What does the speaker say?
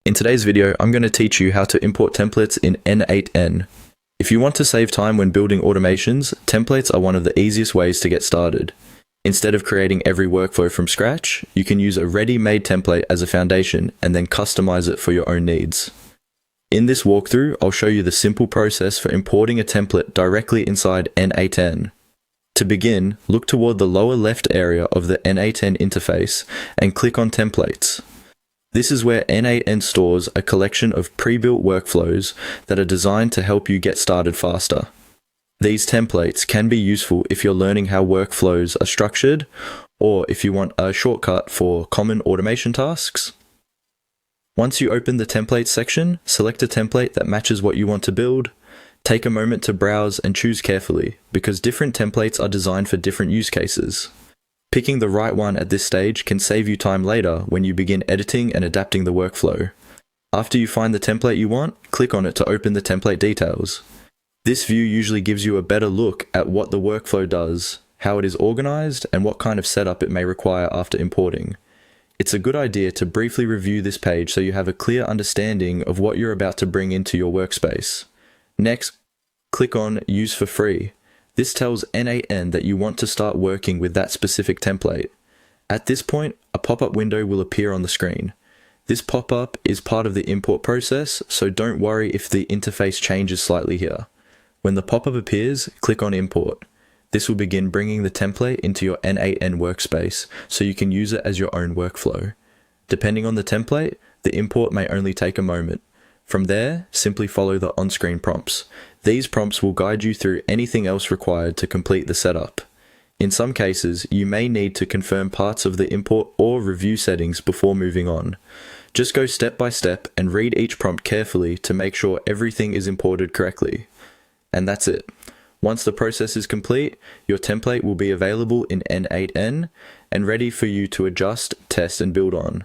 In today's video, I'm going to teach you how to import templates in n8n. If you want to save time when building automations, templates are one of the easiest ways to get started. Instead of creating every workflow from scratch, you can use a ready-made template as a foundation and then customize it for your own needs. In this walkthrough, I'll show you the simple process for importing a template directly inside n8n. To begin, look toward the lower left area of the n8n interface and click on Templates. This is where n8n stores a collection of pre-built workflows that are designed to help you get started faster. These templates can be useful if you're learning how workflows are structured, or if you want a shortcut for common automation tasks. Once you open the Templates section, select a template that matches what you want to build. Take a moment to browse and choose carefully, because different templates are designed for different use cases. Picking the right one at this stage can save you time later when you begin editing and adapting the workflow. After you find the template you want, click on it to open the template details. This view usually gives you a better look at what the workflow does, how it is organized, and what kind of setup it may require after importing. It's a good idea to briefly review this page so you have a clear understanding of what you're about to bring into your workspace. Next, click on Use for Free. This tells n8n that you want to start working with that specific template. At this point, a pop-up window will appear on the screen. This pop-up is part of the import process, so don't worry if the interface changes slightly here. When the pop-up appears, click on Import. This will begin bringing the template into your n8n workspace, so you can use it as your own workflow. Depending on the template, the import may only take a moment. From there, simply follow the on-screen prompts. These prompts will guide you through anything else required to complete the setup. In some cases, you may need to confirm parts of the import or review settings before moving on. Just go step by step and read each prompt carefully to make sure everything is imported correctly. And that's it. Once the process is complete, your template will be available in n8n and ready for you to adjust, test, and build on.